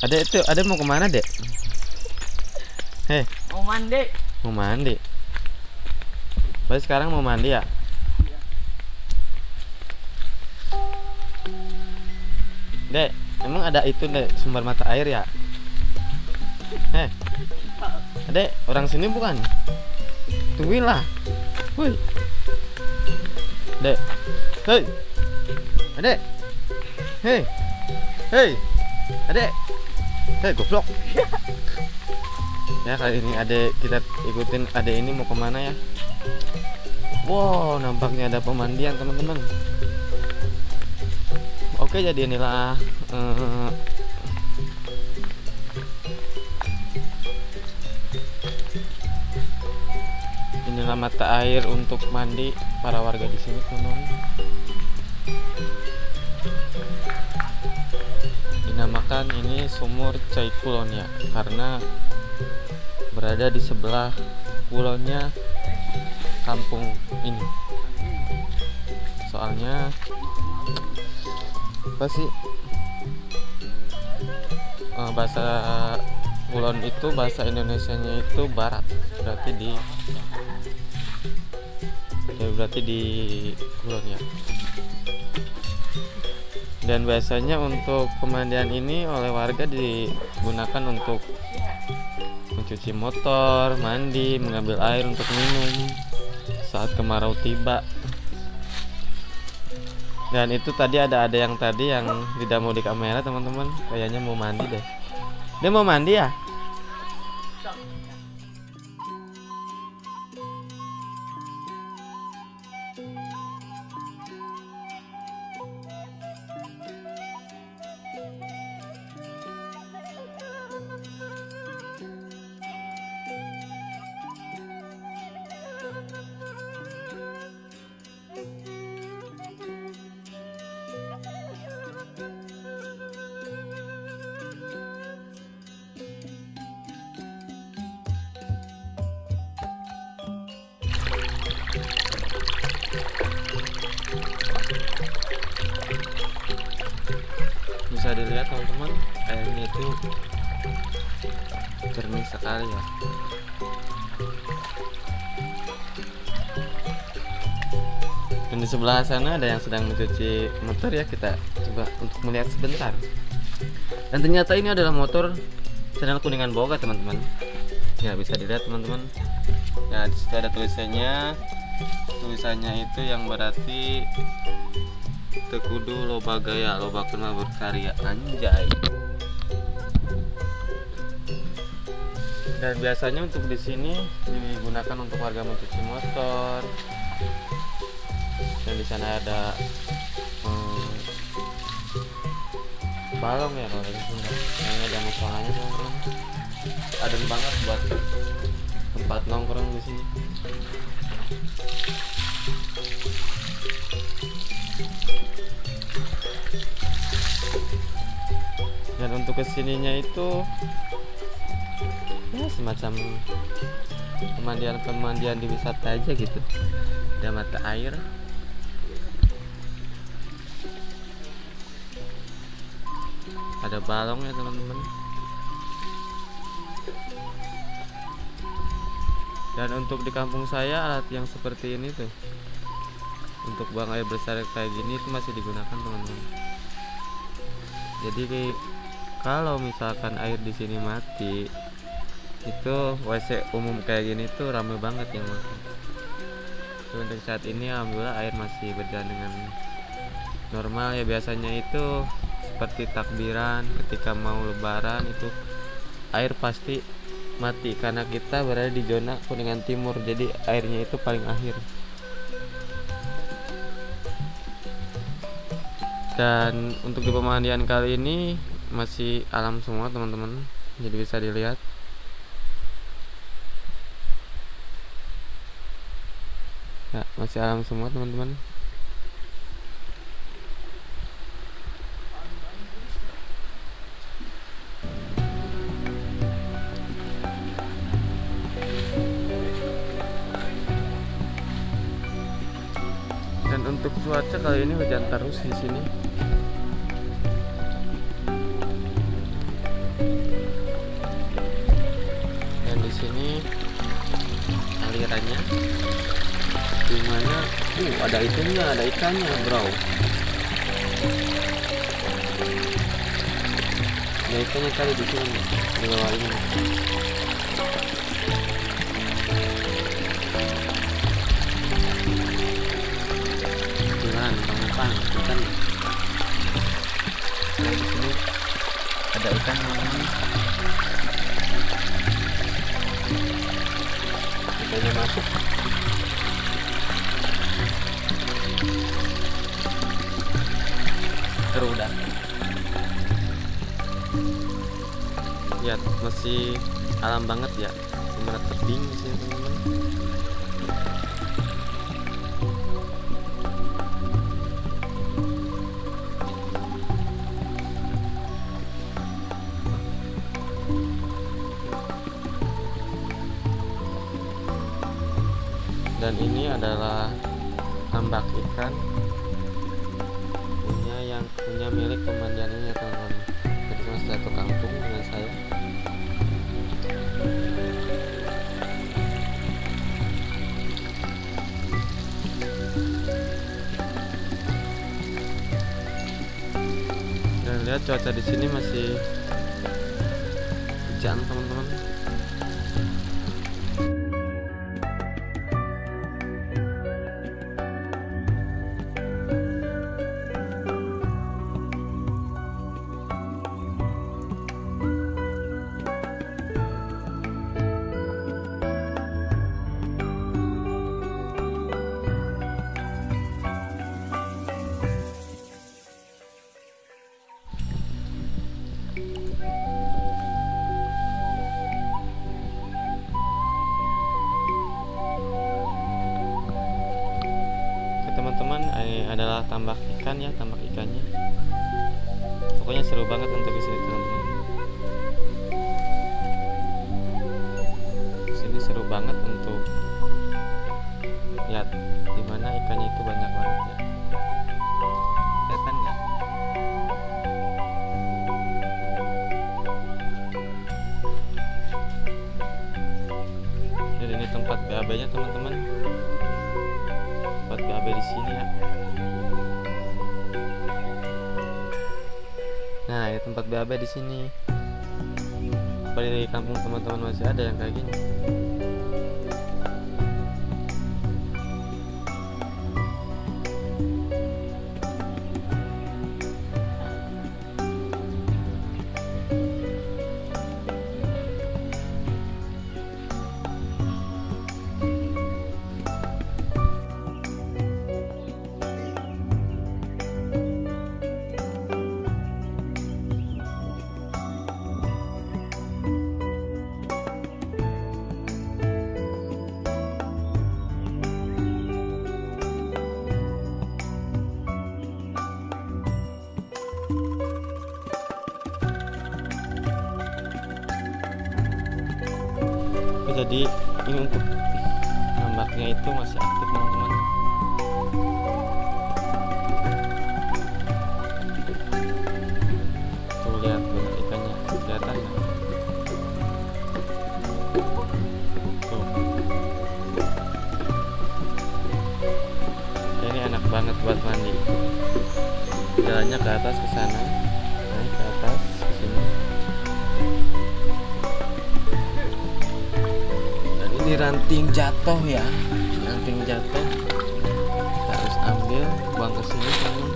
Adek itu, adek mau kemana dek? Hei, Mau mandi. mau mandi. Baik sekarang mau mandi ya? Dek, emang ada itu dek sumber mata air ya? Heh, adek orang sini bukan? Tungguin lah. Woi, dek, hei, adek, hei, hei, adek, hei goblok. Ya kali ini adek kita ikutin adek ini mau kemana ya? Wow, nampaknya ada pemandian teman-teman. Oke, jadi inilah inilah mata air untuk mandi para warga di sini, teman-teman. Dinamakan ini sumur Cai Kulon ya, karena berada di sebelah kulonnya kampung ini. Soalnya apa sih, bahasa kulon itu bahasa Indonesianya itu barat, berarti di kulon ya. Dan biasanya untuk pemandian ini oleh warga digunakan untuk mencuci motor, mandi, mengambil air untuk minum saat kemarau tiba. Dan itu tadi ada yang tidak mau di kamera, teman-teman. Kayaknya mau mandi deh. Dia mau mandi ya? Bisa dilihat teman-teman, airnya itu jernih sekali ya. Dan di sebelah sana ada yang sedang mencuci motor ya, kita coba untuk melihat sebentar. Dan ternyata ini adalah motor Channel Kuningan Boga, teman-teman. Ya, bisa dilihat teman-teman. Ya, di situ ada tulisannya itu yang berarti Tekudu loba gaya, loba kena berkarya, anjay. Dan biasanya untuk di sini digunakan untuk warga mencuci motor. Dan di sana ada balong ya kalau di Sunda. Yang ada musholanya, teman-teman. Adem banget buat tempat nongkrong di sini. Dan untuk kesininya itu ya semacam pemandian di wisata aja gitu. Ada mata air, ada balong ya teman-teman. Dan untuk di kampung saya alat yang seperti ini tuh untuk buang air besar kayak gini itu masih digunakan, teman-teman. Jadi kalau misalkan air di sini mati, itu WC umum kayak gini tuh rame banget yang makan. Untuk saat ini alhamdulillah air masih berjalan dengan normal ya. Biasanya itu seperti takbiran ketika mau lebaran itu air pasti mati karena kita berada di zona Kuningan Timur, jadi airnya itu paling akhir. Dan untuk di pemandian kali ini masih alam semua, teman-teman. Jadi bisa dilihat ya, masih alam semua, teman-teman. Dan untuk cuaca kali ini hujan terus di sini. Ada itunya, ada ikannya, bro. Ada ikannya tadi di sini, di bawah ini. Tuhan, numpang ikan. Nah, di sini ada ikan ini. Ikannya masuk. Seru dah. Lihat, masih alam banget ya. Gimana tebing di sini, teman-teman. Dan ini adalah tambak ikan punya milik pemandian ini ya, teman-teman. Jadi masih satu kampung dengan saya. Dan lihat cuaca di sini masih hujan, teman-teman. Teman-teman, ini adalah tambak ikan ya, tambak ikannya. Pokoknya seru banget untuk di sini, teman-teman. Di sini seru banget untuk lihat dimana ikannya itu banyak banget ya. Kelihatan nggak? Jadi ini tempat BAB-nya, teman-teman. Tempat BAB di sini ya. Nah, ini tempat BAB di sini. Apa di kampung teman-teman masih ada yang kayak gini? Jadi ini untuk tambaknya itu masih aktif, teman-teman. Tuh lihat tuh ikannya, kelihatan nggak? Tuh. Ini enak banget buat mandi. Jalannya ke atas ke sana, naik ke atas ke sini. Ini ranting jatuh ya, ranting jatuh, kita harus ambil, buang ke sini, teman.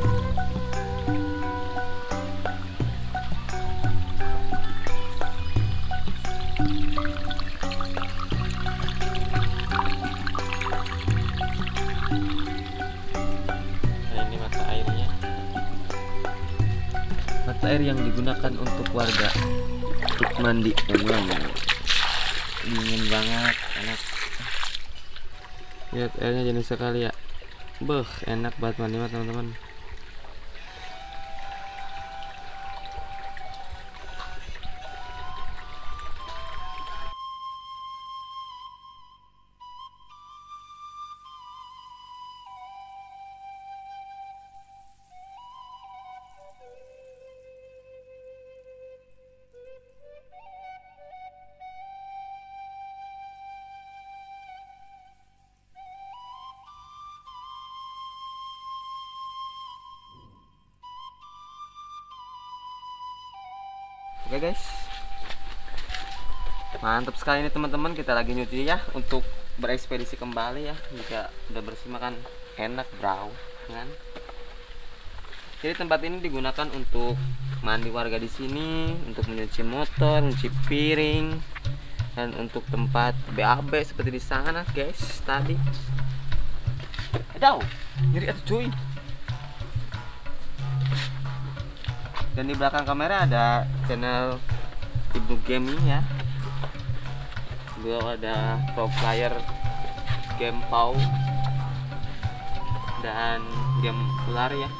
Nah, ini mata airnya, mata air yang digunakan untuk warga untuk mandi, teman-teman. Dingin banget, enak. Lihat airnya jenis sekali ya. Enak banget mandi, teman-teman. Oke guys, mantap sekali nih teman-teman. Kita lagi nyuci ya untuk berekspedisi kembali ya. Jika udah bersih makan enak bro kan. Jadi tempat ini digunakan untuk mandi warga di sini, untuk mencuci motor, mencuci piring, dan untuk tempat BAB seperti di sana guys tadi. Aduh, nyeri atuh cuy. Dan di belakang kamera ada channel Ibnu Gaming ya. Beliau ada pro player game PAU dan game ular ya.